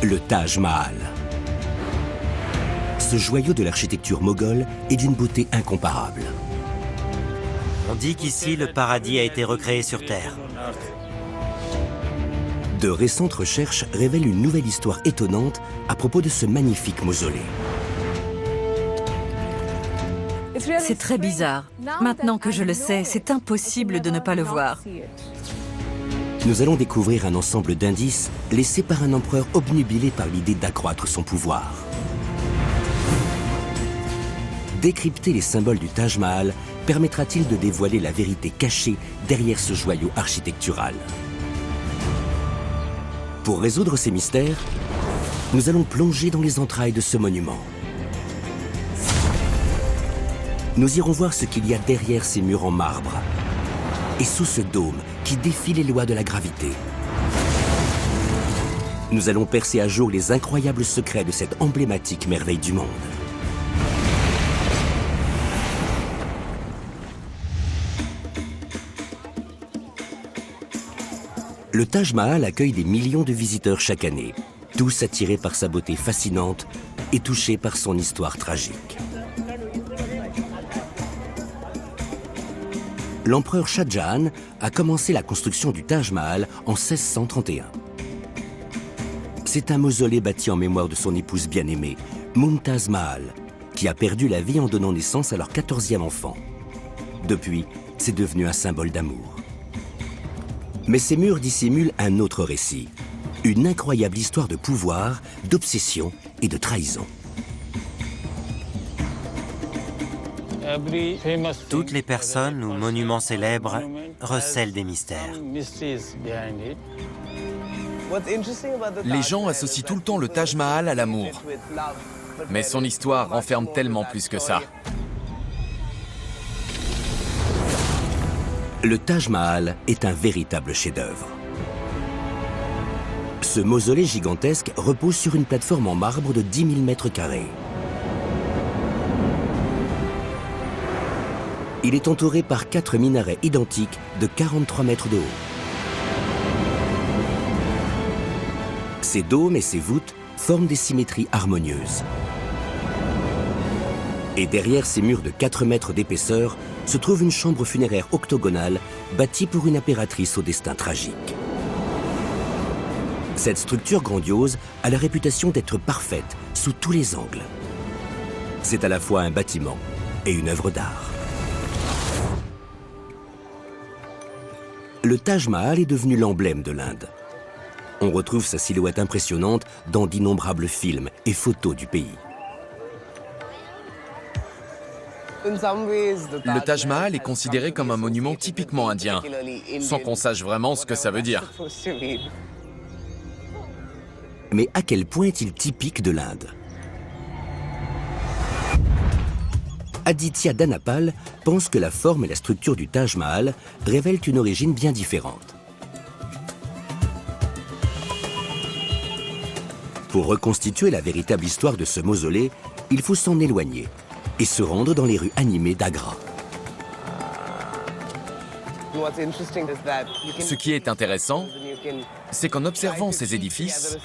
le Taj Mahal. Ce joyau de l'architecture moghole est d'une beauté incomparable. On dit qu'ici, le paradis a été recréé sur Terre. De récentes recherches révèlent une nouvelle histoire étonnante à propos de ce magnifique mausolée. C'est très bizarre. Maintenant que je le sais, c'est impossible de ne pas le voir. Nous allons découvrir un ensemble d'indices laissés par un empereur obnubilé par l'idée d'accroître son pouvoir. Décrypter les symboles du Taj Mahal permettra-t-il de dévoiler la vérité cachée derrière ce joyau architectural? Pour résoudre ces mystères, nous allons plonger dans les entrailles de ce monument. Nous irons voir ce qu'il y a derrière ces murs en marbre et sous ce dôme qui défie les lois de la gravité. Nous allons percer à jour les incroyables secrets de cette emblématique merveille du monde. Le Taj Mahal accueille des millions de visiteurs chaque année, tous attirés par sa beauté fascinante et touchés par son histoire tragique. L'empereur Shah Jahan a commencé la construction du Taj Mahal en 1631. C'est un mausolée bâti en mémoire de son épouse bien-aimée, Mumtaz Mahal, qui a perdu la vie en donnant naissance à leur 14e enfant. Depuis, c'est devenu un symbole d'amour. Mais ces murs dissimulent un autre récit, une incroyable histoire de pouvoir, d'obsession et de trahison. Toutes les personnes ou monuments célèbres recèlent des mystères. Les gens associent tout le temps le Taj Mahal à l'amour. Mais son histoire renferme tellement plus que ça. Le Taj Mahal est un véritable chef-d'œuvre. Ce mausolée gigantesque repose sur une plateforme en marbre de 10 000 mètres carrés. Il est entouré par 4 minarets identiques de 43 mètres de haut. Ces dômes et ces voûtes forment des symétries harmonieuses. Et derrière ces murs de 4 mètres d'épaisseur se trouve une chambre funéraire octogonale bâtie pour une impératrice au destin tragique. Cette structure grandiose a la réputation d'être parfaite sous tous les angles. C'est à la fois un bâtiment et une œuvre d'art. Le Taj Mahal est devenu l'emblème de l'Inde. On retrouve sa silhouette impressionnante dans d'innombrables films et photos du pays. Le Taj Mahal est considéré comme un monument typiquement indien, sans qu'on sache vraiment ce que ça veut dire. Mais à quel point est-il typique de l'Inde? Aditya Dhanapal pense que la forme et la structure du Taj Mahal révèlent une origine bien différente. Pour reconstituer la véritable histoire de ce mausolée, il faut s'en éloigner et se rendre dans les rues animées d'Agra. Ce qui est intéressant, c'est qu'en observant ces édifices,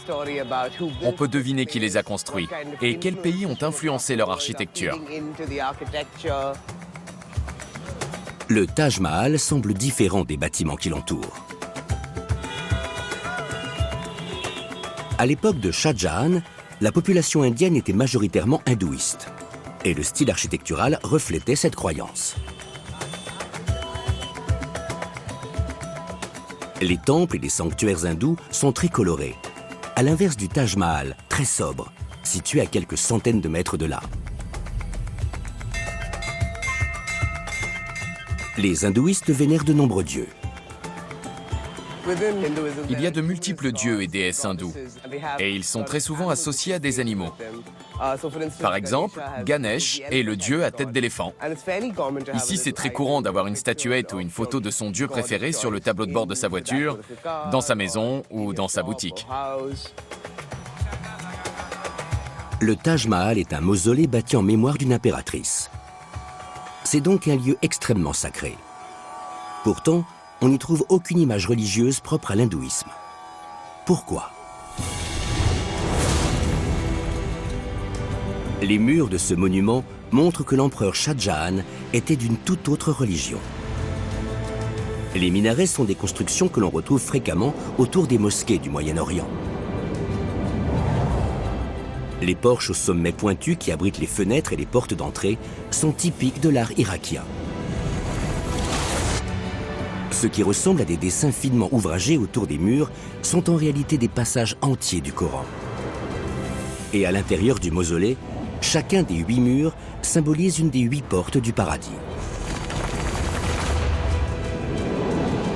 on peut deviner qui les a construits et quels pays ont influencé leur architecture. Le Taj Mahal semble différent des bâtiments qui l'entourent. À l'époque de Shah Jahan, la population indienne était majoritairement hindouiste. Et le style architectural reflétait cette croyance. Les temples et les sanctuaires hindous sont très colorés, à l'inverse du Taj Mahal, très sobre, situé à quelques centaines de mètres de là. Les hindouistes vénèrent de nombreux dieux. Il y a de multiples dieux et déesses hindous, et ils sont très souvent associés à des animaux. Par exemple, Ganesh est le dieu à tête d'éléphant. Ici, c'est très courant d'avoir une statuette ou une photo de son dieu préféré sur le tableau de bord de sa voiture, dans sa maison ou dans sa boutique. Le Taj Mahal est un mausolée bâti en mémoire d'une impératrice. C'est donc un lieu extrêmement sacré. Pourtant, on n'y trouve aucune image religieuse propre à l'hindouisme. Pourquoi ? Les murs de ce monument montrent que l'empereur Shah Jahan était d'une toute autre religion. Les minarets sont des constructions que l'on retrouve fréquemment autour des mosquées du Moyen-Orient. Les porches au sommet pointu qui abritent les fenêtres et les portes d'entrée sont typiques de l'art irakien. Ce qui ressemble à des dessins finement ouvragés autour des murs sont en réalité des passages entiers du Coran. Et à l'intérieur du mausolée, chacun des 8 murs symbolise une des 8 portes du paradis.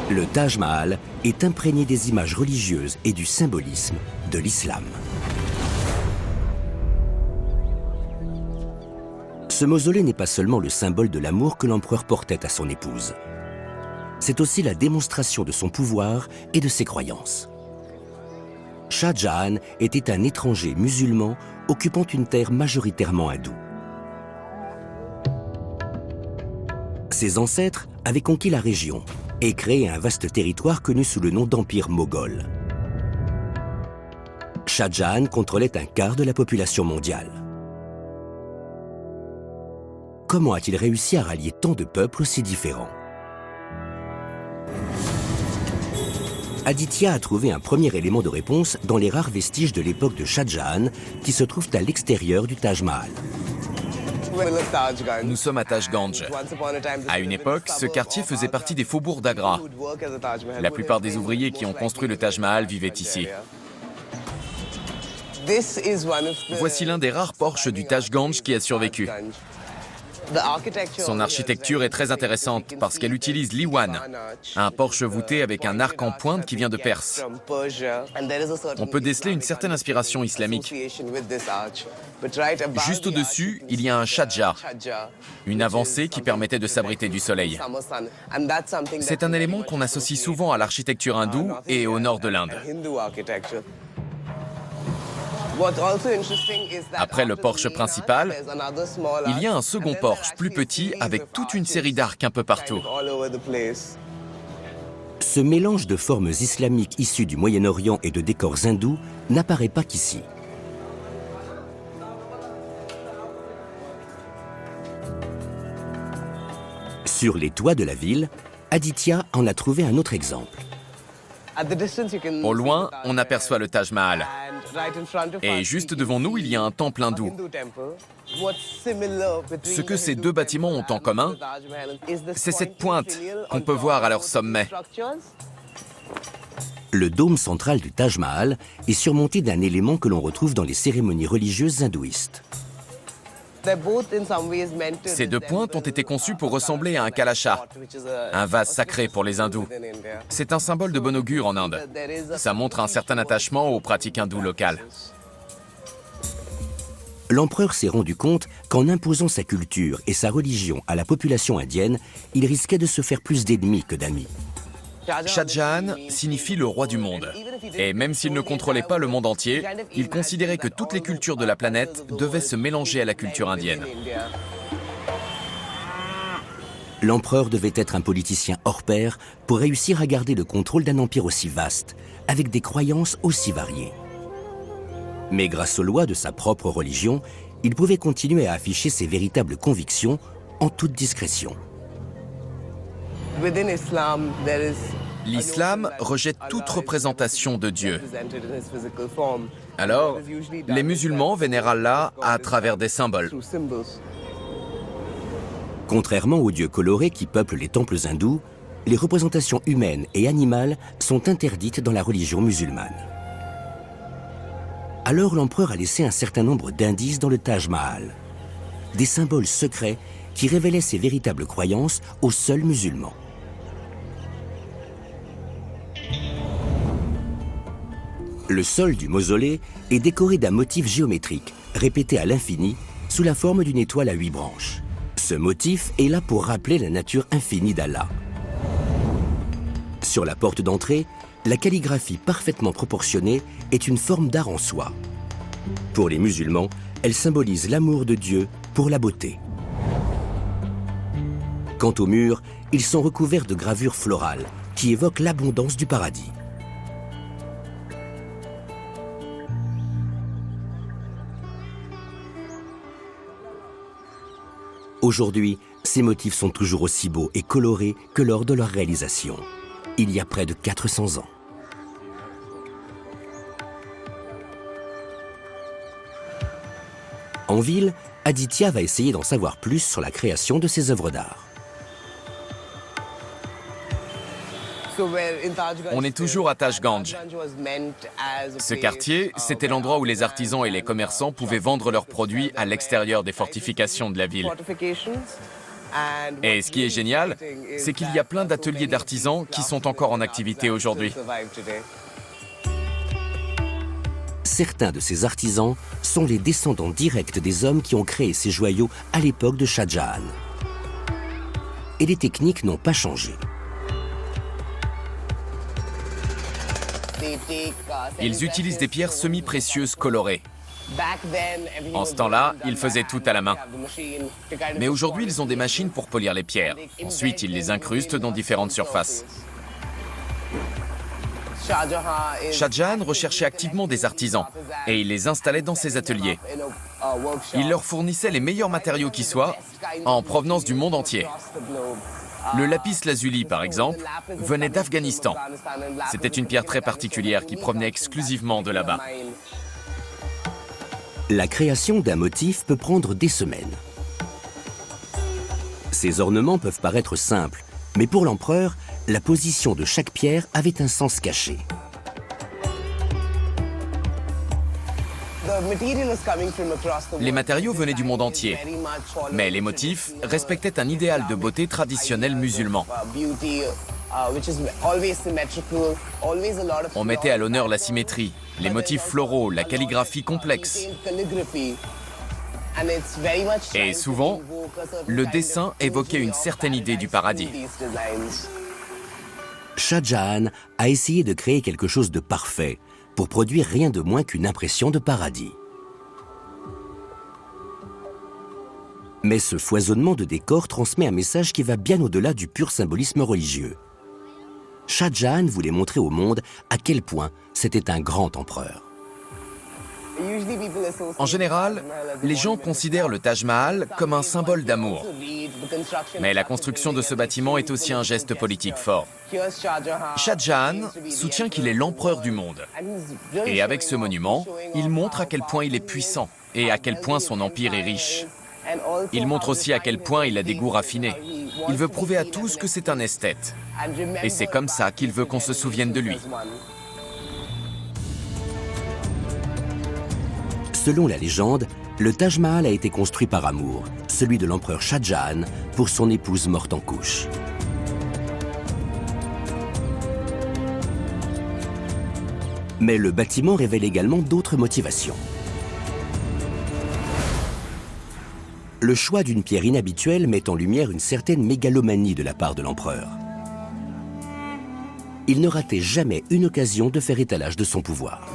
Le Taj Mahal est imprégné des images religieuses et du symbolisme de l'islam. Ce mausolée n'est pas seulement le symbole de l'amour que l'empereur portait à son épouse. C'est aussi la démonstration de son pouvoir et de ses croyances. Shah Jahan était un étranger musulman occupant une terre majoritairement hindoue. Ses ancêtres avaient conquis la région et créé un vaste territoire connu sous le nom d'Empire moghol. Shah Jahan contrôlait un quart de la population mondiale. Comment a-t-il réussi à rallier tant de peuples aussi différents? Aditya a trouvé un premier élément de réponse dans les rares vestiges de l'époque de Shah Jahan qui se trouvent à l'extérieur du Taj Mahal. Nous sommes à Taj Ganj. À une époque, ce quartier faisait partie des faubourgs d'Agra. La plupart des ouvriers qui ont construit le Taj Mahal vivaient ici. Voici l'un des rares porches du Taj Ganj qui a survécu. Son architecture est très intéressante parce qu'elle utilise l'iwan, un porche voûté avec un arc en pointe qui vient de Perse. On peut déceler une certaine inspiration islamique. Juste au-dessus, il y a un shadja, une avancée qui permettait de s'abriter du soleil. C'est un élément qu'on associe souvent à l'architecture hindoue et au nord de l'Inde. Après le porche principal, il y a un second porche plus petit avec toute une série d'arcs un peu partout. Ce mélange de formes islamiques issues du Moyen-Orient et de décors hindous n'apparaît pas qu'ici. Sur les toits de la ville, Aditya en a trouvé un autre exemple. Au loin, on aperçoit le Taj Mahal. Et juste devant nous, il y a un temple hindou. Ce que ces deux bâtiments ont en commun, c'est cette pointe qu'on peut voir à leur sommet. Le dôme central du Taj Mahal est surmonté d'un élément que l'on retrouve dans les cérémonies religieuses hindouistes. Ces deux pointes ont été conçues pour ressembler à un kalasha, un vase sacré pour les hindous. C'est un symbole de bon augure en Inde. Ça montre un certain attachement aux pratiques hindoues locales. L'empereur s'est rendu compte qu'en imposant sa culture et sa religion à la population indienne, il risquait de se faire plus d'ennemis que d'amis. Shah Jahan signifie le roi du monde. Et même s'il ne contrôlait pas le monde entier, il considérait que toutes les cultures de la planète devaient se mélanger à la culture indienne. L'empereur devait être un politicien hors pair pour réussir à garder le contrôle d'un empire aussi vaste, avec des croyances aussi variées. Mais grâce aux lois de sa propre religion, il pouvait continuer à afficher ses véritables convictions en toute discrétion. L'islam rejette toute représentation de Dieu. Alors, les musulmans vénèrent Allah à travers des symboles. Contrairement aux dieux colorés qui peuplent les temples hindous, les représentations humaines et animales sont interdites dans la religion musulmane. Alors l'empereur a laissé un certain nombre d'indices dans le Taj Mahal, des symboles secrets qui révélaient ses véritables croyances aux seuls musulmans. Le sol du mausolée est décoré d'un motif géométrique, répété à l'infini, sous la forme d'une étoile à 8 branches. Ce motif est là pour rappeler la nature infinie d'Allah. Sur la porte d'entrée, la calligraphie parfaitement proportionnée est une forme d'art en soi. Pour les musulmans, elle symbolise l'amour de Dieu pour la beauté. Quant aux murs, ils sont recouverts de gravures florales qui évoquent l'abondance du paradis. Aujourd'hui, ces motifs sont toujours aussi beaux et colorés que lors de leur réalisation, il y a près de 400 ans. En ville, Aditya va essayer d'en savoir plus sur la création de ces œuvres d'art. On est toujours à Tajganj. Ce quartier, c'était l'endroit où les artisans et les commerçants pouvaient vendre leurs produits à l'extérieur des fortifications de la ville. Et ce qui est génial, c'est qu'il y a plein d'ateliers d'artisans qui sont encore en activité aujourd'hui. Certains de ces artisans sont les descendants directs des hommes qui ont créé ces joyaux à l'époque de Shah Jahan. Et les techniques n'ont pas changé. Ils utilisent des pierres semi-précieuses colorées. En ce temps-là, ils faisaient tout à la main. Mais aujourd'hui, ils ont des machines pour polir les pierres. Ensuite, ils les incrustent dans différentes surfaces. Shah Jahan recherchait activement des artisans et il les installait dans ses ateliers. Il leur fournissait les meilleurs matériaux qui soient, en provenance du monde entier. Le lapis lazuli, par exemple, venait d'Afghanistan. C'était une pierre très particulière qui provenait exclusivement de là-bas. La création d'un motif peut prendre des semaines. Ces ornements peuvent paraître simples, mais pour l'empereur, la position de chaque pierre avait un sens caché. Les matériaux venaient du monde entier, mais les motifs respectaient un idéal de beauté traditionnel musulman. On mettait à l'honneur la symétrie, les motifs floraux, la calligraphie complexe. Et souvent, le dessin évoquait une certaine idée du paradis. Shah Jahan a essayé de créer quelque chose de parfait pour produire rien de moins qu'une impression de paradis. Mais ce foisonnement de décors transmet un message qui va bien au-delà du pur symbolisme religieux. Shah Jahan voulait montrer au monde à quel point c'était un grand empereur. En général, les gens considèrent le Taj Mahal comme un symbole d'amour. Mais la construction de ce bâtiment est aussi un geste politique fort. Shah Jahan soutient qu'il est l'empereur du monde. Et avec ce monument, il montre à quel point il est puissant et à quel point son empire est riche. Il montre aussi à quel point il a des goûts raffinés. Il veut prouver à tous que c'est un esthète. Et c'est comme ça qu'il veut qu'on se souvienne de lui. Selon la légende, le Taj Mahal a été construit par amour, celui de l'empereur Shah Jahan pour son épouse morte en couches. Mais le bâtiment révèle également d'autres motivations. Le choix d'une pierre inhabituelle met en lumière une certaine mégalomanie de la part de l'empereur. Il ne ratait jamais une occasion de faire étalage de son pouvoir.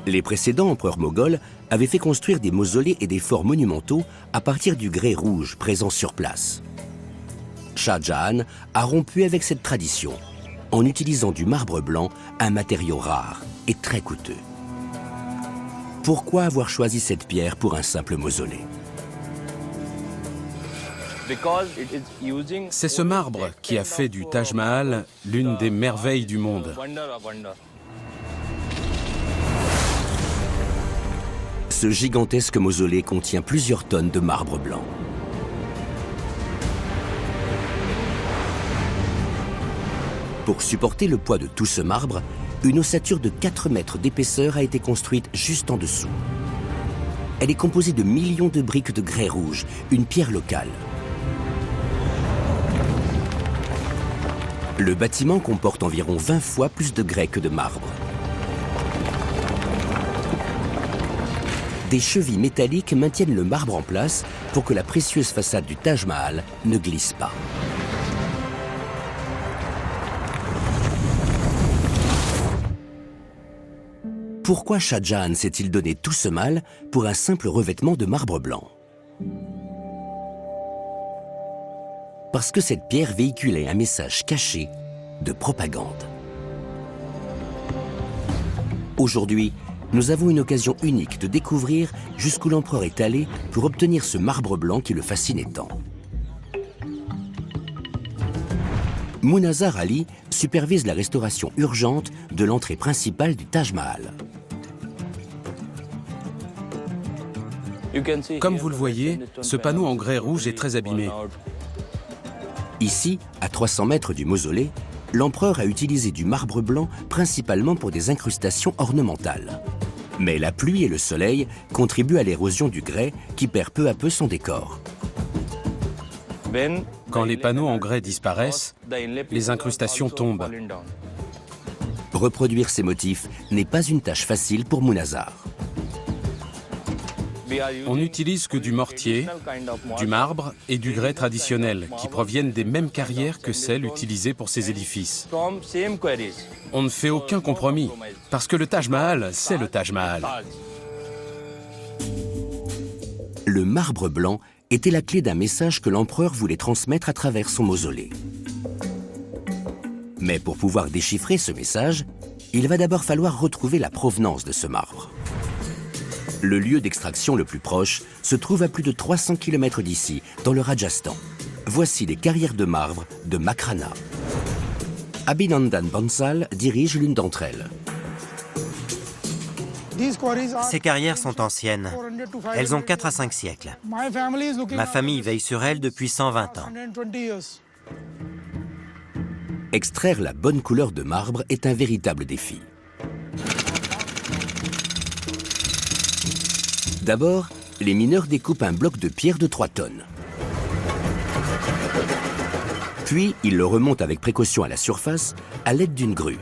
Les précédents empereurs moghols avaient fait construire des mausolées et des forts monumentaux à partir du grès rouge présent sur place. Shah Jahan a rompu avec cette tradition en utilisant du marbre blanc, un matériau rare et très coûteux. Pourquoi avoir choisi cette pierre pour un simple mausolée? C'est ce marbre qui a fait du Taj Mahal l'une des merveilles du monde. Ce gigantesque mausolée contient plusieurs tonnes de marbre blanc. Pour supporter le poids de tout ce marbre, une ossature de 4 mètres d'épaisseur a été construite juste en dessous. Elle est composée de millions de briques de grès rouge, une pierre locale. Le bâtiment comporte environ 20 fois plus de grès que de marbre. Des chevilles métalliques maintiennent le marbre en place pour que la précieuse façade du Taj Mahal ne glisse pas. Pourquoi Shah Jahan s'est-il donné tout ce mal pour un simple revêtement de marbre blanc? Parce que cette pierre véhiculait un message caché de propagande. Aujourd'hui, nous avons une occasion unique de découvrir jusqu'où l'empereur est allé pour obtenir ce marbre blanc qui le fascinait tant. Munazar Ali supervise la restauration urgente de l'entrée principale du Taj Mahal. Comme vous le voyez, ce panneau en grès rouge est très abîmé. Ici, à 300 mètres du mausolée, l'empereur a utilisé du marbre blanc principalement pour des incrustations ornementales. Mais la pluie et le soleil contribuent à l'érosion du grès qui perd peu à peu son décor. Quand les panneaux en grès disparaissent, les incrustations tombent. Reproduire ces motifs n'est pas une tâche facile pour Munazar. On n'utilise que du mortier, du marbre et du grès traditionnel, qui proviennent des mêmes carrières que celles utilisées pour ces édifices. On ne fait aucun compromis, parce que le Taj Mahal, c'est le Taj Mahal. Le marbre blanc était la clé d'un message que l'empereur voulait transmettre à travers son mausolée. Mais pour pouvoir déchiffrer ce message, il va d'abord falloir retrouver la provenance de ce marbre. Le lieu d'extraction le plus proche se trouve à plus de 300 km d'ici, dans le Rajasthan. Voici les carrières de marbre de Makrana. Abhinandan Bansal dirige l'une d'entre elles. Ces carrières sont anciennes. Elles ont 4 à 5 siècles. Ma famille veille sur elles depuis 120 ans. Extraire la bonne couleur de marbre est un véritable défi. D'abord, les mineurs découpent un bloc de pierre de 3 tonnes. Puis, ils le remontent avec précaution à la surface à l'aide d'une grue.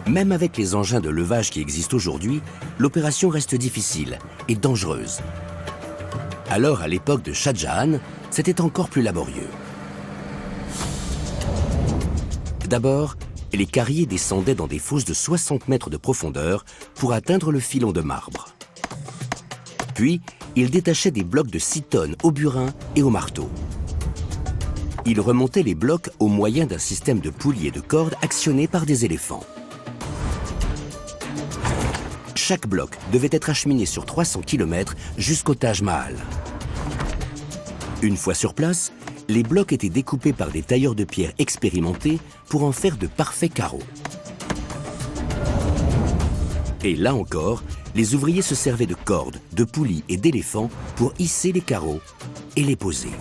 Même avec les engins de levage qui existent aujourd'hui, l'opération reste difficile et dangereuse. Alors, à l'époque de Shah Jahan, c'était encore plus laborieux. D'abord, les carriers descendaient dans des fosses de 60 mètres de profondeur pour atteindre le filon de marbre. Puis, ils détachaient des blocs de 6 tonnes au burin et au marteau. Ils remontaient les blocs au moyen d'un système de poulies et de cordes actionnés par des éléphants. Chaque bloc devait être acheminé sur 300 km jusqu'au Taj Mahal. Une fois sur place, les blocs étaient découpés par des tailleurs de pierre expérimentés pour en faire de parfaits carreaux. Et là encore, les ouvriers se servaient de cordes, de poulies et d'éléphants pour hisser les carreaux et les poser.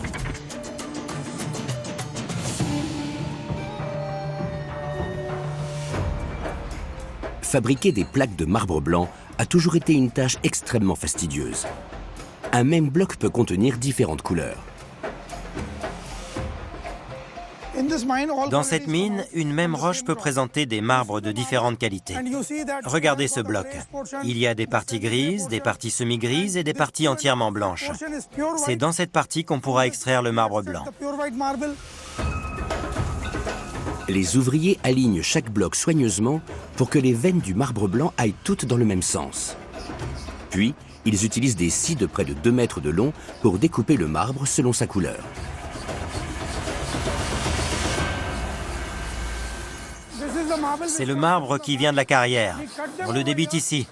Fabriquer des plaques de marbre blanc a toujours été une tâche extrêmement fastidieuse. Un même bloc peut contenir différentes couleurs. Dans cette mine, une même roche peut présenter des marbres de différentes qualités. Regardez ce bloc. Il y a des parties grises, des parties semi-grises et des parties entièrement blanches. C'est dans cette partie qu'on pourra extraire le marbre blanc. Les ouvriers alignent chaque bloc soigneusement pour que les veines du marbre blanc aillent toutes dans le même sens. Puis, ils utilisent des scies de près de 2 mètres de long pour découper le marbre selon sa couleur. C'est le marbre qui vient de la carrière. On le débite ici.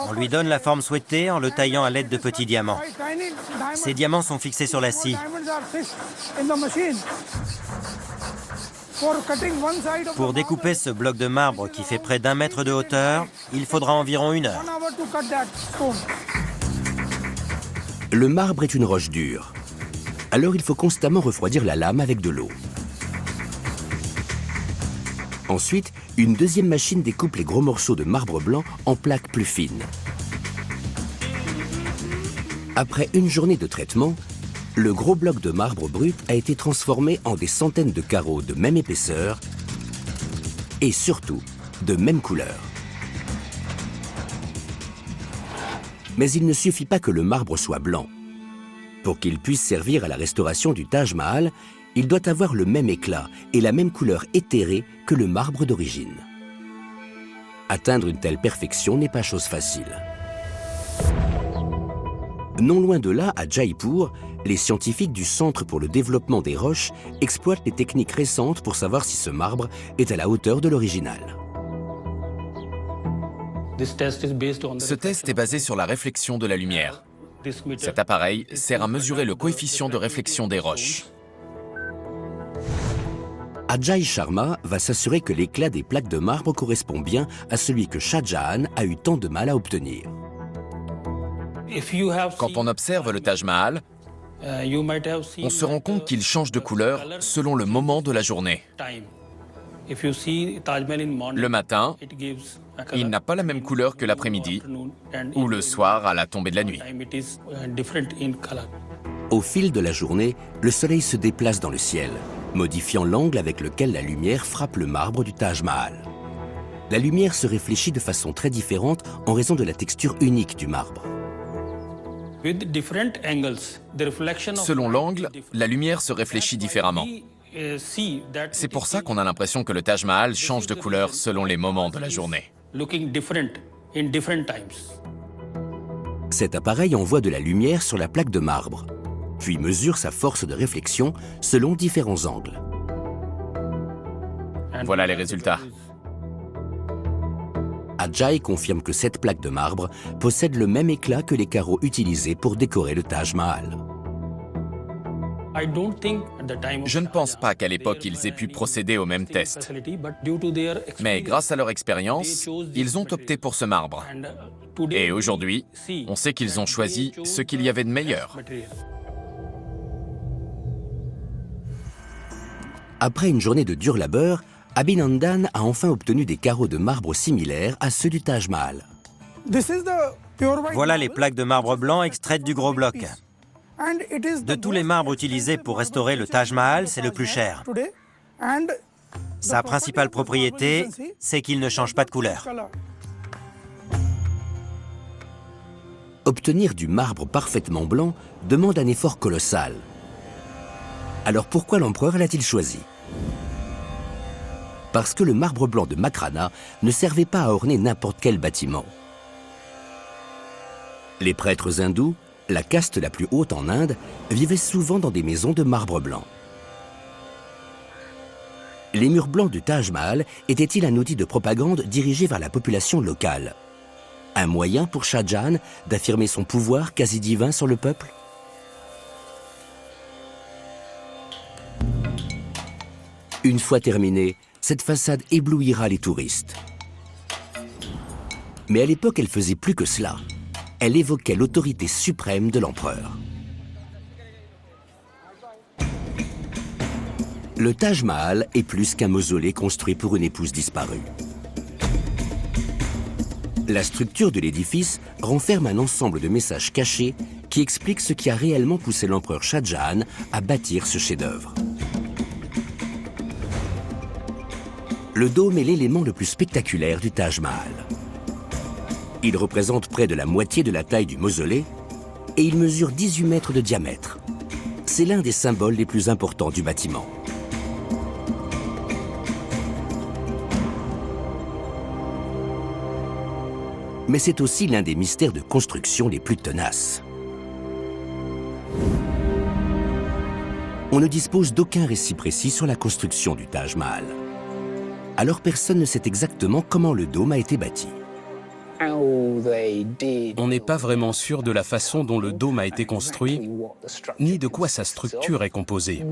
On lui donne la forme souhaitée en le taillant à l'aide de petits diamants. Ces diamants sont fixés sur la scie. Pour découper ce bloc de marbre qui fait près d'1 mètre de hauteur, il faudra environ 1 heure. Le marbre est une roche dure. Alors il faut constamment refroidir la lame avec de l'eau. Ensuite, une deuxième machine découpe les gros morceaux de marbre blanc en plaques plus fines. Après une journée de traitement, le gros bloc de marbre brut a été transformé en des centaines de carreaux de même épaisseur et surtout de même couleur. Mais il ne suffit pas que le marbre soit blanc. Pour qu'il puisse servir à la restauration du Taj Mahal, il doit avoir le même éclat et la même couleur éthérée que le marbre d'origine. Atteindre une telle perfection n'est pas chose facile. Non loin de là, à Jaipur, les scientifiques du Centre pour le développement des roches exploitent les techniques récentes pour savoir si ce marbre est à la hauteur de l'original. Ce test est basé sur la réflexion de la lumière. Cet appareil sert à mesurer le coefficient de réflexion des roches. Ajay Sharma va s'assurer que l'éclat des plaques de marbre correspond bien à celui que Shah Jahan a eu tant de mal à obtenir. Quand on observe le Taj Mahal, on se rend compte qu'il change de couleur selon le moment de la journée. Le matin, il n'a pas la même couleur que l'après-midi ou le soir à la tombée de la nuit. Au fil de la journée, le soleil se déplace dans le ciel, modifiant l'angle avec lequel la lumière frappe le marbre du Taj Mahal. La lumière se réfléchit de façon très différente en raison de la texture unique du marbre. Selon l'angle, la lumière se réfléchit différemment. C'est pour ça qu'on a l'impression que le Taj Mahal change de couleur selon les moments de la journée. Cet appareil envoie de la lumière sur la plaque de marbre, puis mesure sa force de réflexion selon différents angles. Voilà les résultats. Ajay confirme que cette plaque de marbre possède le même éclat que les carreaux utilisés pour décorer le Taj Mahal. Je ne pense pas qu'à l'époque ils aient pu procéder au même test. Mais grâce à leur expérience, ils ont opté pour ce marbre. Et aujourd'hui, on sait qu'ils ont choisi ce qu'il y avait de meilleur. Après une journée de dur labeur, Abhinandan a enfin obtenu des carreaux de marbre similaires à ceux du Taj Mahal. Voilà les plaques de marbre blanc extraites du gros bloc. De tous les marbres utilisés pour restaurer le Taj Mahal, c'est le plus cher. Sa principale propriété, c'est qu'il ne change pas de couleur. Obtenir du marbre parfaitement blanc demande un effort colossal. Alors pourquoi l'empereur l'a-t-il choisi? Parce que le marbre blanc de Makrana ne servait pas à orner n'importe quel bâtiment. Les prêtres hindous, la caste la plus haute en Inde, vivaient souvent dans des maisons de marbre blanc. Les murs blancs du Taj Mahal étaient-ils un outil de propagande dirigé vers la population locale? Un moyen pour Shah Jahan d'affirmer son pouvoir quasi divin sur le peuple? Une fois terminée, cette façade éblouira les touristes. Mais à l'époque, elle faisait plus que cela. Elle évoquait l'autorité suprême de l'empereur. Le Taj Mahal est plus qu'un mausolée construit pour une épouse disparue. La structure de l'édifice renferme un ensemble de messages cachés qui expliquent ce qui a réellement poussé l'empereur Shah Jahan à bâtir ce chef-d'œuvre. Le dôme est l'élément le plus spectaculaire du Taj Mahal. Il représente près de la moitié de la taille du mausolée et il mesure 18 mètres de diamètre. C'est l'un des symboles les plus importants du bâtiment. Mais c'est aussi l'un des mystères de construction les plus tenaces. On ne dispose d'aucun récit précis sur la construction du Taj Mahal. Alors personne ne sait exactement comment le dôme a été bâti. On n'est pas vraiment sûr de la façon dont le dôme a été construit, ni de quoi sa structure est composée.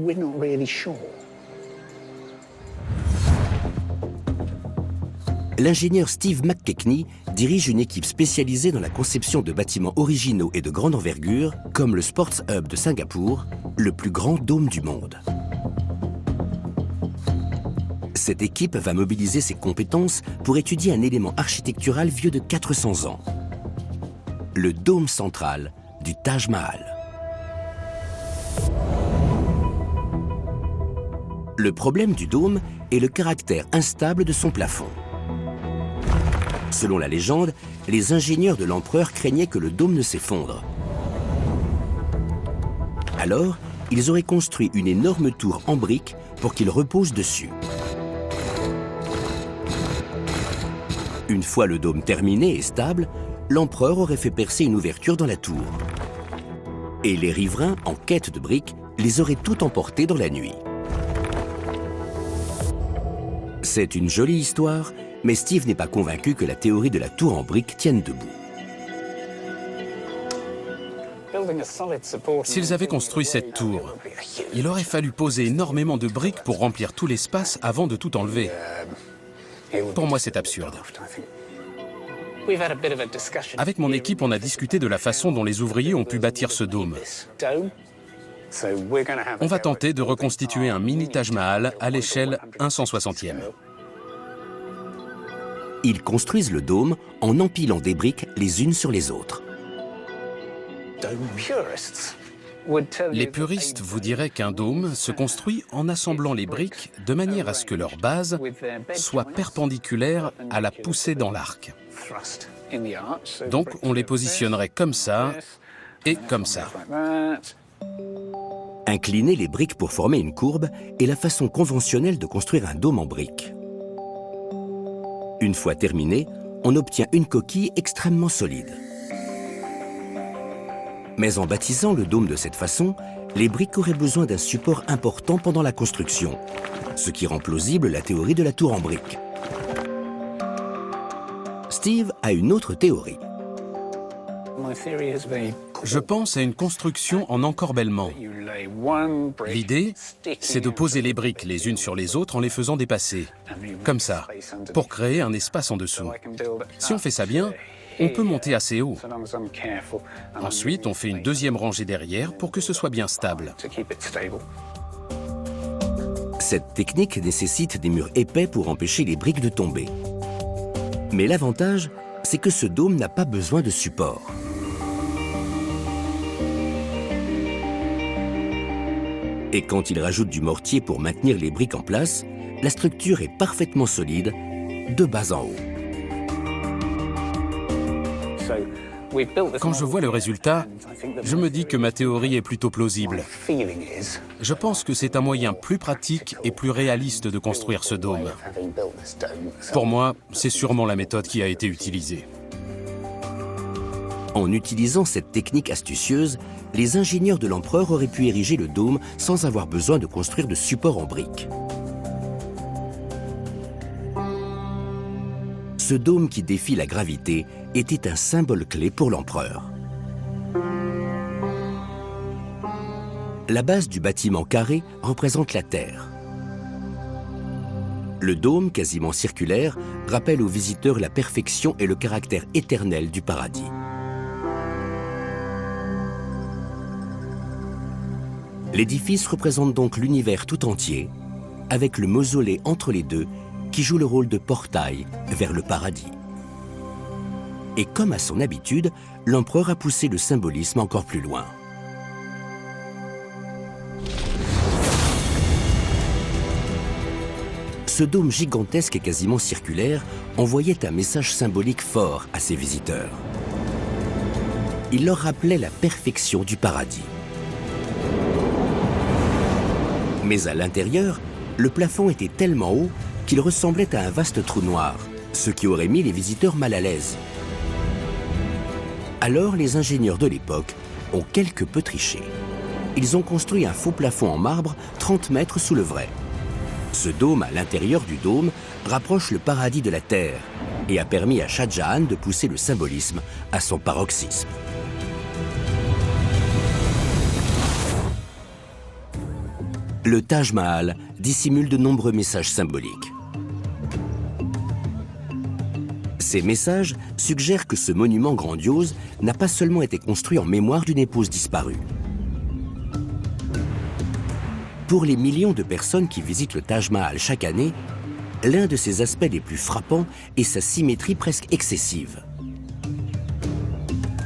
L'ingénieur Steve McKechnie dirige une équipe spécialisée dans la conception de bâtiments originaux et de grande envergure, comme le Sports Hub de Singapour, le plus grand dôme du monde. Cette équipe va mobiliser ses compétences pour étudier un élément architectural vieux de 400 ans. Le dôme central du Taj Mahal. Le problème du dôme est le caractère instable de son plafond. Selon la légende, les ingénieurs de l'empereur craignaient que le dôme ne s'effondre. Alors, ils auraient construit une énorme tour en briques pour qu'il repose dessus. Une fois le dôme terminé et stable, l'empereur aurait fait percer une ouverture dans la tour. Et les riverains, en quête de briques, les auraient tout emportés dans la nuit. C'est une jolie histoire, mais Steve n'est pas convaincu que la théorie de la tour en briques tienne debout. S'ils avaient construit cette tour, il aurait fallu poser énormément de briques pour remplir tout l'espace avant de tout enlever. Pour moi, c'est absurde. Avec mon équipe, on a discuté de la façon dont les ouvriers ont pu bâtir ce dôme. On va tenter de reconstituer un mini Taj Mahal à l'échelle 1/160e. Ils construisent le dôme en empilant des briques les unes sur les autres. Les puristes vous diraient qu'un dôme se construit en assemblant les briques de manière à ce que leur base soit perpendiculaire à la poussée dans l'arc. Donc on les positionnerait comme ça et comme ça. Incliner les briques pour former une courbe est la façon conventionnelle de construire un dôme en briques. Une fois terminé, on obtient une coquille extrêmement solide. Mais en bâtissant le dôme de cette façon, les briques auraient besoin d'un support important pendant la construction, ce qui rend plausible la théorie de la tour en briques. Steve a une autre théorie. Je pense à une construction en encorbellement. L'idée, c'est de poser les briques les unes sur les autres en les faisant dépasser, comme ça, pour créer un espace en dessous. Si on fait ça bien, on peut monter assez haut. Ensuite, on fait une deuxième rangée derrière pour que ce soit bien stable. Cette technique nécessite des murs épais pour empêcher les briques de tomber. Mais l'avantage, c'est que ce dôme n'a pas besoin de support. Et quand il rajoute du mortier pour maintenir les briques en place, la structure est parfaitement solide, de bas en haut. Quand je vois le résultat, je me dis que ma théorie est plutôt plausible. Je pense que c'est un moyen plus pratique et plus réaliste de construire ce dôme. Pour moi, c'est sûrement la méthode qui a été utilisée. En utilisant cette technique astucieuse, les ingénieurs de l'empereur auraient pu ériger le dôme sans avoir besoin de construire de support en briques. Ce dôme qui défie la gravité était un symbole clé pour l'empereur. La base du bâtiment carré représente la Terre. Le dôme, quasiment circulaire, rappelle aux visiteurs la perfection et le caractère éternel du paradis. L'édifice représente donc l'univers tout entier, avec le mausolée entre les deux qui joue le rôle de portail vers le paradis. Et comme à son habitude, l'empereur a poussé le symbolisme encore plus loin. Ce dôme gigantesque et quasiment circulaire envoyait un message symbolique fort à ses visiteurs. Il leur rappelait la perfection du paradis. Mais à l'intérieur, le plafond était tellement haut qu'il ressemblait à un vaste trou noir, ce qui aurait mis les visiteurs mal à l'aise. Alors les ingénieurs de l'époque ont quelque peu triché. Ils ont construit un faux plafond en marbre 30 mètres sous le vrai. Ce dôme à l'intérieur du dôme rapproche le paradis de la terre et a permis à Shah Jahan de pousser le symbolisme à son paroxysme. Le Taj Mahal dissimule de nombreux messages symboliques. Ces messages suggèrent que ce monument grandiose n'a pas seulement été construit en mémoire d'une épouse disparue. Pour les millions de personnes qui visitent le Taj Mahal chaque année, l'un de ses aspects les plus frappants est sa symétrie presque excessive.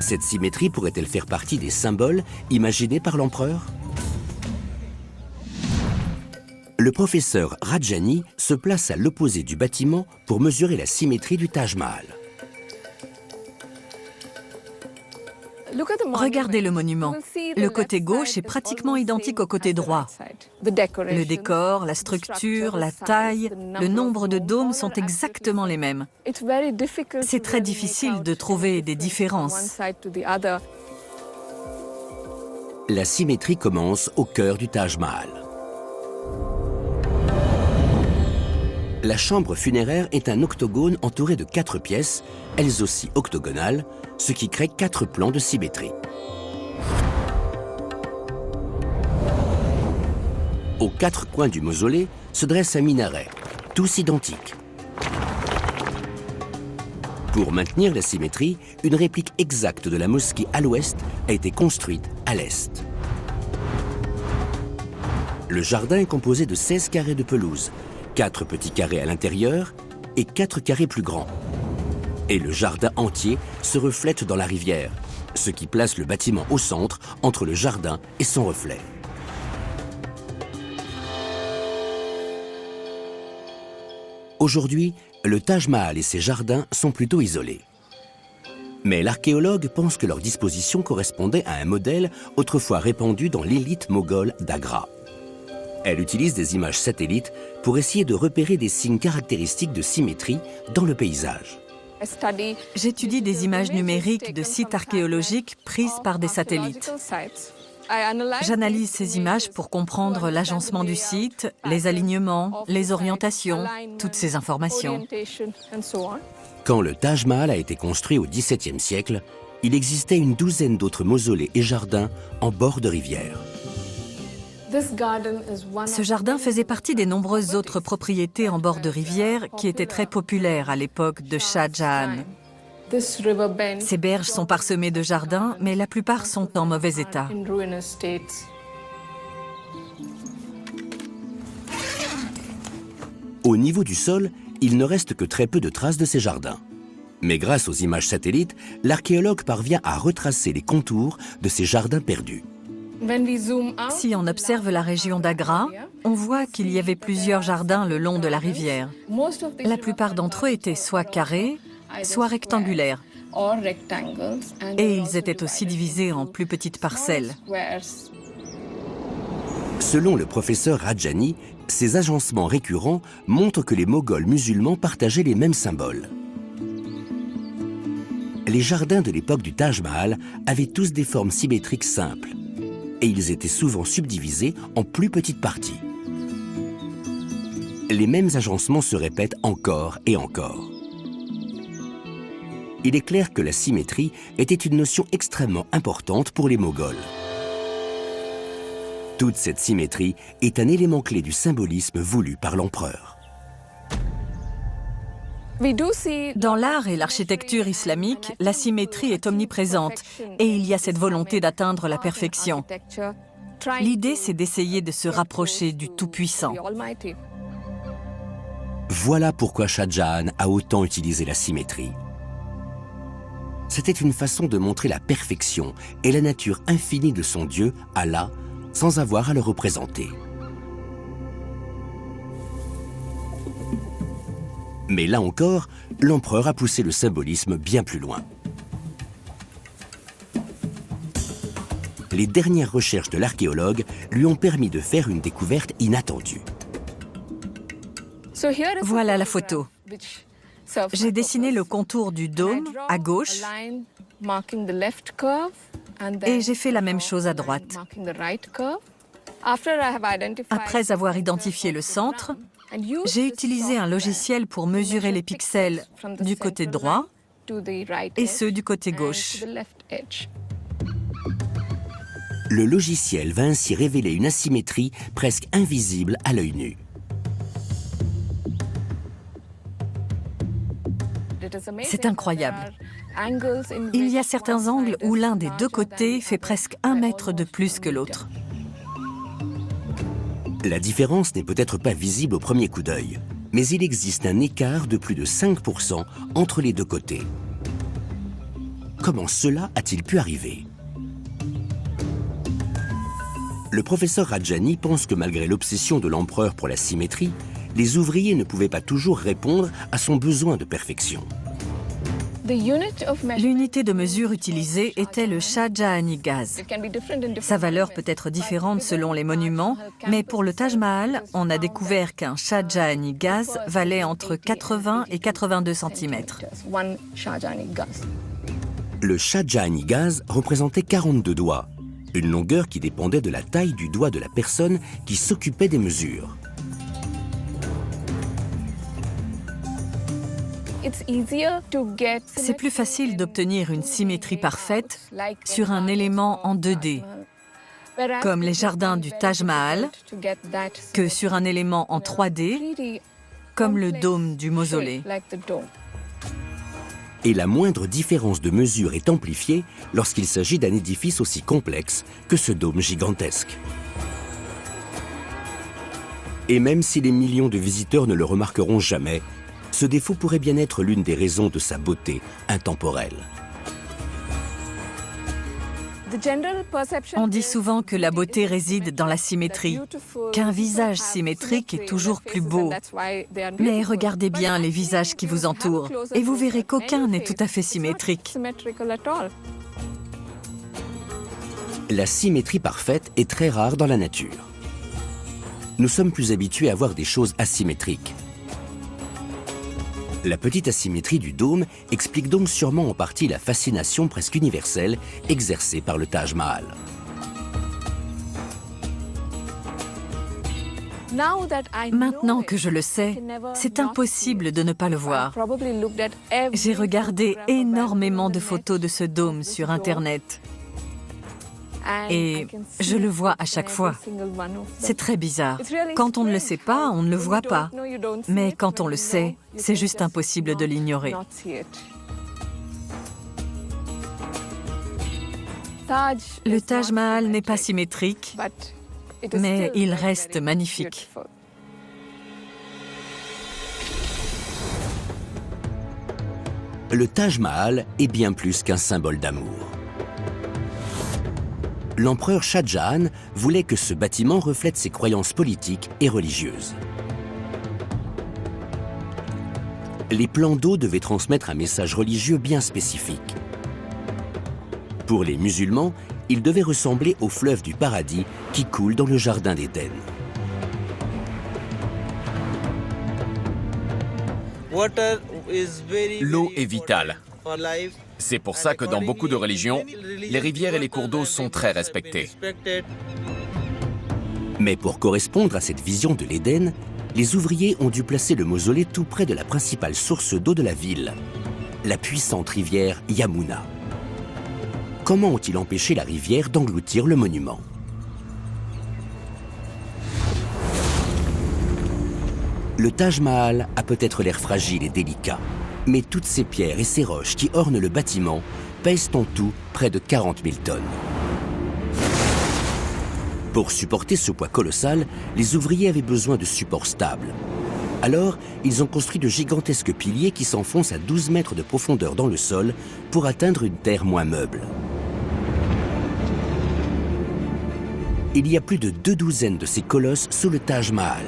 Cette symétrie pourrait-elle faire partie des symboles imaginés par l'empereur ? Le professeur Rajani se place à l'opposé du bâtiment pour mesurer la symétrie du Taj Mahal. Regardez le monument. Le côté gauche est pratiquement identique au côté droit. Le décor, la structure, la taille, le nombre de dômes sont exactement les mêmes. C'est très difficile de trouver des différences. La symétrie commence au cœur du Taj Mahal. La chambre funéraire est un octogone entouré de 4 pièces, elles aussi octogonales, ce qui crée 4 plans de symétrie. Aux 4 coins du mausolée se dresse un minaret, tous identiques. Pour maintenir la symétrie, une réplique exacte de la mosquée à l'ouest a été construite à l'est. Le jardin est composé de 16 carrés de pelouse, 4 petits carrés à l'intérieur et 4 carrés plus grands. Et le jardin entier se reflète dans la rivière, ce qui place le bâtiment au centre entre le jardin et son reflet. Aujourd'hui, le Taj Mahal et ses jardins sont plutôt isolés. Mais l'archéologue pense que leur disposition correspondait à un modèle autrefois répandu dans l'élite moghole d'Agra. Elle utilise des images satellites pour essayer de repérer des signes caractéristiques de symétrie dans le paysage. J'étudie des images numériques de sites archéologiques prises par des satellites. J'analyse ces images pour comprendre l'agencement du site, les alignements, les orientations, toutes ces informations. Quand le Taj Mahal a été construit au XVIIe siècle, il existait une douzaine d'autres mausolées et jardins en bord de rivière. Ce jardin faisait partie des nombreuses autres propriétés en bord de rivière qui étaient très populaires à l'époque de Shah Jahan. Ces berges sont parsemées de jardins, mais la plupart sont en mauvais état. Au niveau du sol, il ne reste que très peu de traces de ces jardins. Mais grâce aux images satellites, l'archéologue parvient à retracer les contours de ces jardins perdus. Si on observe la région d'Agra, on voit qu'il y avait plusieurs jardins le long de la rivière. La plupart d'entre eux étaient soit carrés, soit rectangulaires. Et ils étaient aussi divisés en plus petites parcelles. Selon le professeur Rajani, ces agencements récurrents montrent que les Moghols musulmans partageaient les mêmes symboles. Les jardins de l'époque du Taj Mahal avaient tous des formes symétriques simples, et ils étaient souvent subdivisés en plus petites parties. Les mêmes agencements se répètent encore et encore. Il est clair que la symétrie était une notion extrêmement importante pour les Moghols. Toute cette symétrie est un élément clé du symbolisme voulu par l'empereur. Dans l'art et l'architecture islamique, la symétrie est omniprésente et il y a cette volonté d'atteindre la perfection. L'idée, c'est d'essayer de se rapprocher du Tout-Puissant. Voilà pourquoi Shah Jahan a autant utilisé la symétrie. C'était une façon de montrer la perfection et la nature infinie de son Dieu, Allah, sans avoir à le représenter. Mais là encore, l'empereur a poussé le symbolisme bien plus loin. Les dernières recherches de l'archéologue lui ont permis de faire une découverte inattendue. Voilà la photo. J'ai dessiné le contour du dôme à gauche et j'ai fait la même chose à droite. Après avoir identifié le centre, j'ai utilisé un logiciel pour mesurer les pixels du côté droit et ceux du côté gauche. Le logiciel va ainsi révéler une asymétrie presque invisible à l'œil nu. C'est incroyable. Il y a certains angles où l'un des deux côtés fait presque 1 mètre de plus que l'autre. La différence n'est peut-être pas visible au premier coup d'œil, mais il existe un écart de plus de 5% entre les deux côtés. Comment cela a-t-il pu arriver? Le professeur Rajani pense que malgré l'obsession de l'empereur pour la symétrie, les ouvriers ne pouvaient pas toujours répondre à son besoin de perfection. L'unité de mesure utilisée était le Shahjahani gaz. Sa valeur peut être différente selon les monuments, mais pour le Taj Mahal, on a découvert qu'un Shahjahani gaz valait entre 80 et 82 cm. Le Shahjahani gaz représentait 42 doigts, une longueur qui dépendait de la taille du doigt de la personne qui s'occupait des mesures. C'est plus facile d'obtenir une symétrie parfaite sur un élément en 2D, comme les jardins du Taj Mahal, que sur un élément en 3D, comme le dôme du mausolée. Et la moindre différence de mesure est amplifiée lorsqu'il s'agit d'un édifice aussi complexe que ce dôme gigantesque. Et même si les millions de visiteurs ne le remarqueront jamais, ce défaut pourrait bien être l'une des raisons de sa beauté intemporelle. On dit souvent que la beauté réside dans la symétrie, qu'un visage symétrique est toujours plus beau. Mais regardez bien les visages qui vous entourent et vous verrez qu'aucun n'est tout à fait symétrique. La symétrie parfaite est très rare dans la nature. Nous sommes plus habitués à voir des choses asymétriques. La petite asymétrie du dôme explique donc sûrement en partie la fascination presque universelle exercée par le Taj Mahal. Maintenant que je le sais, c'est impossible de ne pas le voir. J'ai regardé énormément de photos de ce dôme sur Internet. Et je le vois à chaque fois. C'est très bizarre. Quand on ne le sait pas, on ne le voit pas. Mais quand on le sait, c'est juste impossible de l'ignorer. Le Taj Mahal n'est pas symétrique, mais il reste magnifique. Le Taj Mahal est bien plus qu'un symbole d'amour. L'empereur Shah Jahan voulait que ce bâtiment reflète ses croyances politiques et religieuses. Les plans d'eau devaient transmettre un message religieux bien spécifique. Pour les musulmans, il devait ressembler au fleuve du paradis qui coule dans le jardin d'Éden. L'eau est vitale. C'est pour ça que dans beaucoup de religions, les rivières et les cours d'eau sont très respectés. Mais pour correspondre à cette vision de l'Éden, les ouvriers ont dû placer le mausolée tout près de la principale source d'eau de la ville, la puissante rivière Yamuna. Comment ont-ils empêché la rivière d'engloutir le monument? Le Taj Mahal a peut-être l'air fragile et délicat, mais toutes ces pierres et ces roches qui ornent le bâtiment pèsent en tout près de 40 000 tonnes. Pour supporter ce poids colossal, les ouvriers avaient besoin de supports stables. Alors, ils ont construit de gigantesques piliers qui s'enfoncent à 12 mètres de profondeur dans le sol pour atteindre une terre moins meuble. Il y a plus de 2 douzaines de ces colosses sous le Taj Mahal.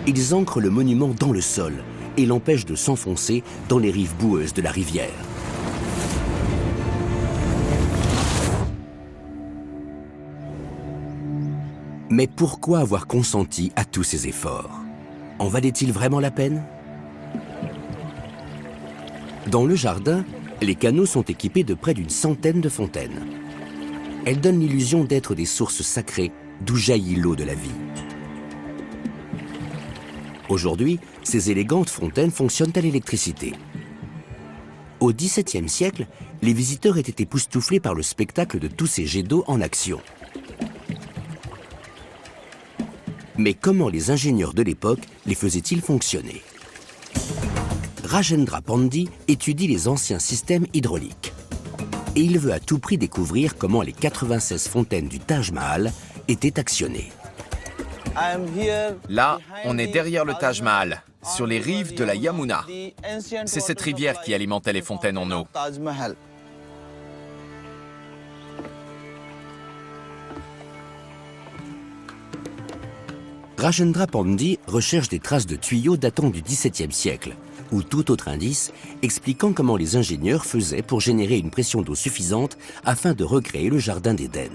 Ils ancrent le monument dans le sol et l'empêchent de s'enfoncer dans les rives boueuses de la rivière. Mais pourquoi avoir consenti à tous ces efforts? En valait-il vraiment la peine? Dans le jardin, les canaux sont équipés de près d'une centaine de fontaines. Elles donnent l'illusion d'être des sources sacrées d'où jaillit l'eau de la vie. Aujourd'hui, ces élégantes fontaines fonctionnent à l'électricité. Au XVIIe siècle, les visiteurs étaient époustouflés par le spectacle de tous ces jets d'eau en action. Mais comment les ingénieurs de l'époque les faisaient-ils fonctionner? Rajendra Pandey étudie les anciens systèmes hydrauliques. Et il veut à tout prix découvrir comment les 96 fontaines du Taj Mahal étaient actionnées. Là, on est derrière le Taj Mahal, sur les rives de la Yamuna. C'est cette rivière qui alimentait les fontaines en eau. Rajendra Pandey recherche des traces de tuyaux datant du XVIIe siècle, ou tout autre indice expliquant comment les ingénieurs faisaient pour générer une pression d'eau suffisante afin de recréer le jardin d'Éden.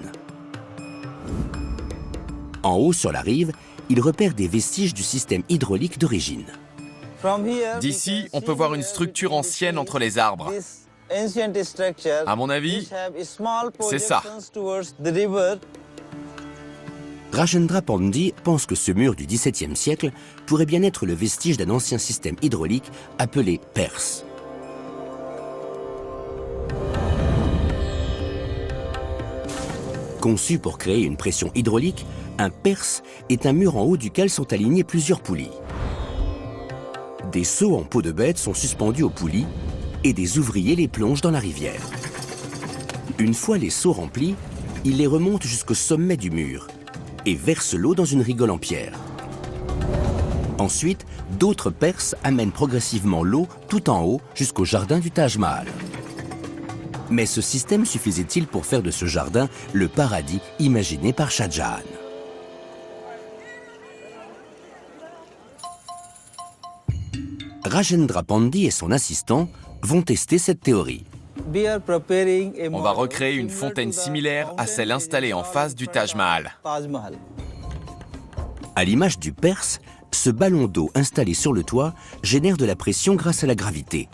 En haut sur la rive, il repère des vestiges du système hydraulique d'origine. D'ici, on peut voir une structure ancienne entre les arbres. À mon avis, c'est ça. Rajendra Pandey pense que ce mur du XVIIe siècle pourrait bien être le vestige d'un ancien système hydraulique appelé perse. Conçu pour créer une pression hydraulique, un perse est un mur en haut duquel sont alignées plusieurs poulies. Des seaux en peau de bête sont suspendus aux poulies et des ouvriers les plongent dans la rivière. Une fois les seaux remplis, ils les remontent jusqu'au sommet du mur et versent l'eau dans une rigole en pierre. Ensuite, d'autres perses amènent progressivement l'eau tout en haut jusqu'au jardin du Taj Mahal. Mais ce système suffisait-il pour faire de ce jardin le paradis imaginé par Shah Jahan? Rajendra Pandey et son assistant vont tester cette théorie. On va recréer une fontaine similaire à celle installée en face du Taj Mahal. À l'image du Perse, ce ballon d'eau installé sur le toit génère de la pression grâce à la gravité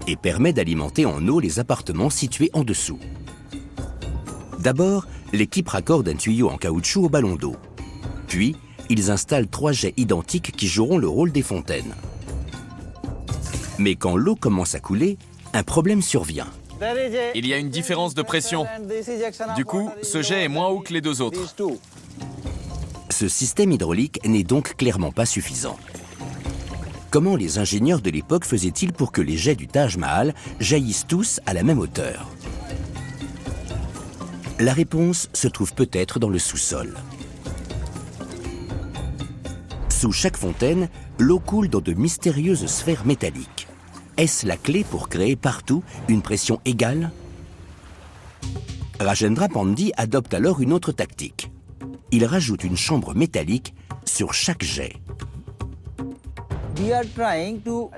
et permet d'alimenter en eau les appartements situés en dessous. D'abord, l'équipe raccorde un tuyau en caoutchouc au ballon d'eau. Puis, ils installent 3 jets identiques qui joueront le rôle des fontaines. Mais quand l'eau commence à couler, un problème survient. Il y a une différence de pression. Du coup, ce jet est moins haut que les deux autres. Ce système hydraulique n'est donc clairement pas suffisant. Comment les ingénieurs de l'époque faisaient-ils pour que les jets du Taj Mahal jaillissent tous à la même hauteur? La réponse se trouve peut-être dans le sous-sol. Sous chaque fontaine, l'eau coule dans de mystérieuses sphères métalliques. Est-ce la clé pour créer partout une pression égale? Rajendra Pandey adopte alors une autre tactique. Il rajoute une chambre métallique sur chaque jet.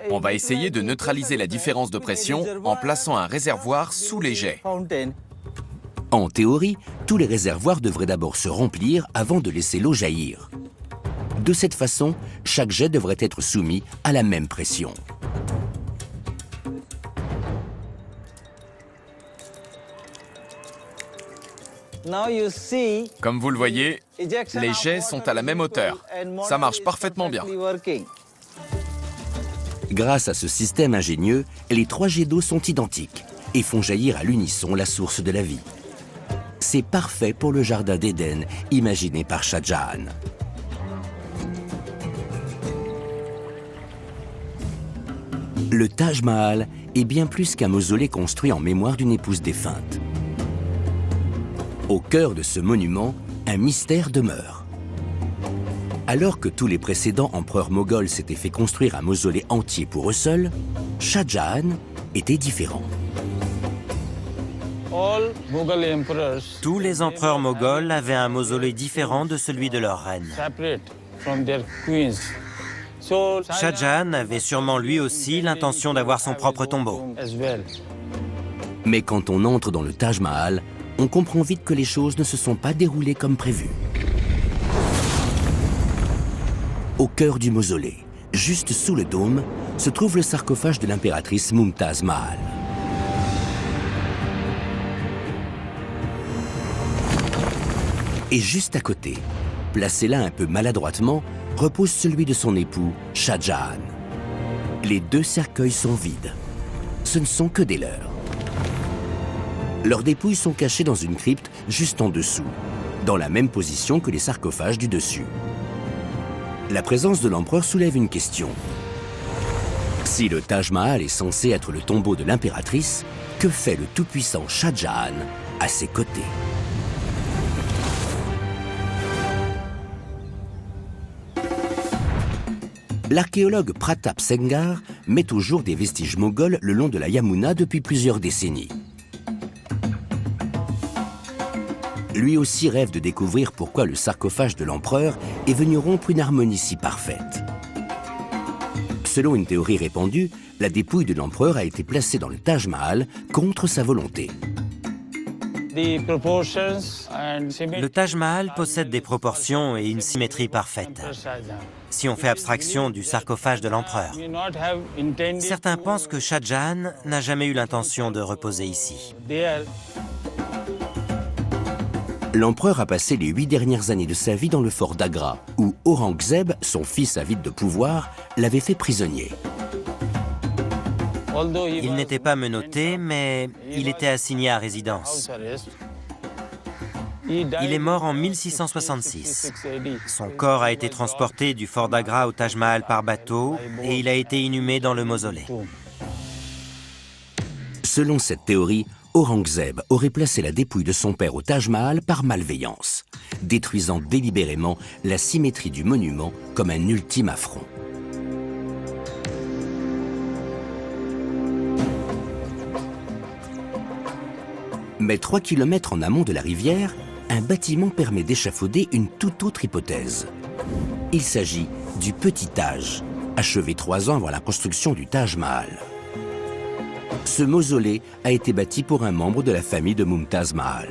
On va essayer de neutraliser la différence de pression en plaçant un réservoir sous les jets. En théorie, tous les réservoirs devraient d'abord se remplir avant de laisser l'eau jaillir. De cette façon, chaque jet devrait être soumis à la même pression. Comme vous le voyez, les jets sont à la même hauteur. Ça marche parfaitement bien. Grâce à ce système ingénieux, les 3 jets d'eau sont identiques et font jaillir à l'unisson la source de la vie. C'est parfait pour le jardin d'Éden imaginé par Shah Jahan. Le Taj Mahal est bien plus qu'un mausolée construit en mémoire d'une épouse défunte. Au cœur de ce monument, un mystère demeure. Alors que tous les précédents empereurs moghols s'étaient fait construire un mausolée entier pour eux seuls, Shah Jahan était différent. Tous les empereurs moghols avaient un mausolée différent de celui de leur reine. Shah Jahan avait sûrement lui aussi l'intention d'avoir son propre tombeau. Mais quand on entre dans le Taj Mahal, on comprend vite que les choses ne se sont pas déroulées comme prévu. Au cœur du mausolée, juste sous le dôme, se trouve le sarcophage de l'impératrice Mumtaz Mahal. Et juste à côté, placé là un peu maladroitement, repose celui de son époux, Shah Jahan. Les 2 cercueils sont vides. Ce ne sont que des leurs. Leurs dépouilles sont cachées dans une crypte juste en dessous, dans la même position que les sarcophages du dessus. La présence de l'empereur soulève une question. Si le Taj Mahal est censé être le tombeau de l'impératrice, que fait le tout-puissant Shah Jahan à ses côtés? L'archéologue Pratap Sengar met au jour des vestiges moghols le long de la Yamuna depuis plusieurs décennies. Lui aussi rêve de découvrir pourquoi le sarcophage de l'empereur est venu rompre une harmonie si parfaite. Selon une théorie répandue, la dépouille de l'empereur a été placée dans le Taj Mahal contre sa volonté. Le Taj Mahal possède des proportions et une symétrie parfaite. Si on fait abstraction du sarcophage de l'empereur, certains pensent que Shah Jahan n'a jamais eu l'intention de reposer ici. L'empereur a passé les 8 dernières années de sa vie dans le fort d'Agra, où Aurangzeb, son fils avide de pouvoir, l'avait fait prisonnier. Il n'était pas menotté, mais il était assigné à résidence. Il est mort en 1666. Son corps a été transporté du fort d'Agra au Taj Mahal par bateau et il a été inhumé dans le mausolée. Selon cette théorie, Aurangzeb aurait placé la dépouille de son père au Taj Mahal par malveillance, détruisant délibérément la symétrie du monument comme un ultime affront. Mais 3 kilomètres en amont de la rivière, un bâtiment permet d'échafauder une toute autre hypothèse. Il s'agit du Petit Taj, achevé 3 ans avant la construction du Taj Mahal. Ce mausolée a été bâti pour un membre de la famille de Mumtaz Mahal.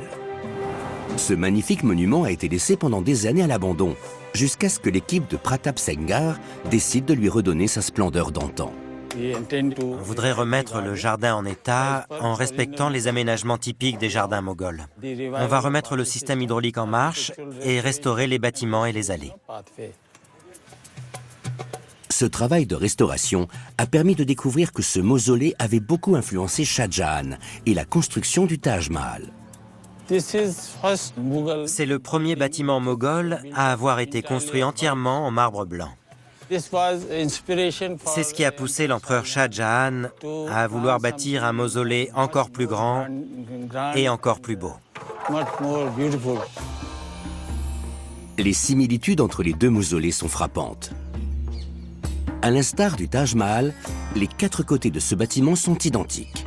Ce magnifique monument a été laissé pendant des années à l'abandon, jusqu'à ce que l'équipe de Pratap Sengar décide de lui redonner sa splendeur d'antan. On voudrait remettre le jardin en état en respectant les aménagements typiques des jardins moghols. On va remettre le système hydraulique en marche et restaurer les bâtiments et les allées. Ce travail de restauration a permis de découvrir que ce mausolée avait beaucoup influencé Shah Jahan et la construction du Taj Mahal. C'est le premier bâtiment moghol à avoir été construit entièrement en marbre blanc. C'est ce qui a poussé l'empereur Shah Jahan à vouloir bâtir un mausolée encore plus grand et encore plus beau. Les similitudes entre les deux mausolées sont frappantes. À l'instar du Taj Mahal, les 4 côtés de ce bâtiment sont identiques.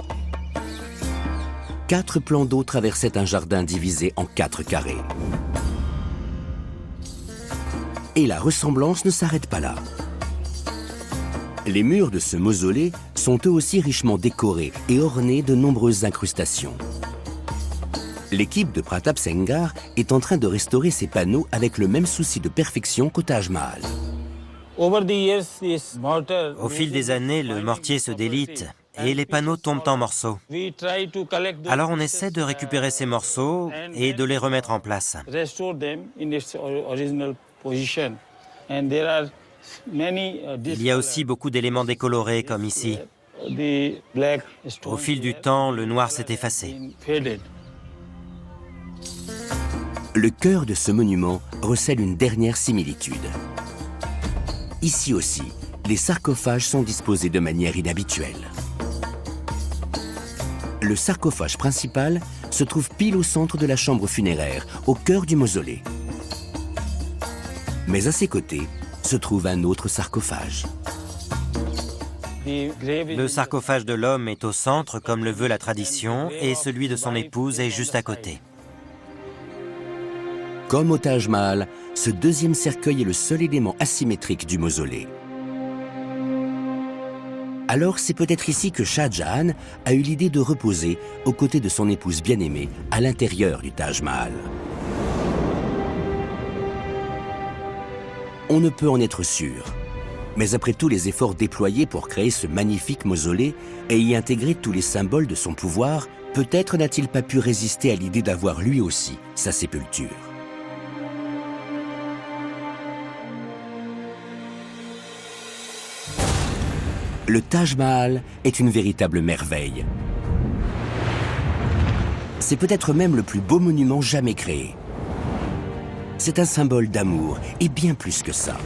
4 plans d'eau traversaient un jardin divisé en 4 carrés. Et la ressemblance ne s'arrête pas là. Les murs de ce mausolée sont eux aussi richement décorés et ornés de nombreuses incrustations. L'équipe de Pratap Sengar est en train de restaurer ces panneaux avec le même souci de perfection qu'au Taj Mahal. Au fil des années, le mortier se délite et les panneaux tombent en morceaux. Alors on essaie de récupérer ces morceaux et de les remettre en place. Il y a aussi beaucoup d'éléments décolorés, comme ici. Au fil du temps, le noir s'est effacé. Le cœur de ce monument recèle une dernière similitude. Ici aussi, les sarcophages sont disposés de manière inhabituelle. Le sarcophage principal se trouve pile au centre de la chambre funéraire, au cœur du mausolée. Mais à ses côtés se trouve un autre sarcophage. Le sarcophage de l'homme est au centre, comme le veut la tradition, et celui de son épouse est juste à côté. Comme au Taj Mahal, ce deuxième cercueil est le seul élément asymétrique du mausolée. Alors c'est peut-être ici que Shah Jahan a eu l'idée de reposer aux côtés de son épouse bien-aimée à l'intérieur du Taj Mahal. On ne peut en être sûr, mais après tous les efforts déployés pour créer ce magnifique mausolée et y intégrer tous les symboles de son pouvoir, peut-être n'a-t-il pas pu résister à l'idée d'avoir lui aussi sa sépulture. Le Taj Mahal est une véritable merveille. C'est peut-être même le plus beau monument jamais créé. C'est un symbole d'amour, et bien plus que ça.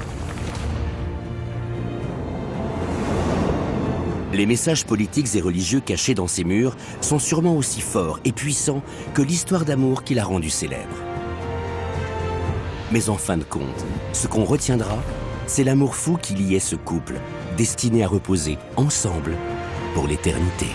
Les messages politiques et religieux cachés dans ces murs sont sûrement aussi forts et puissants que l'histoire d'amour qui l'a rendu célèbre. Mais en fin de compte, ce qu'on retiendra, c'est l'amour fou qui liait ce couple, destiné à reposer ensemble pour l'éternité.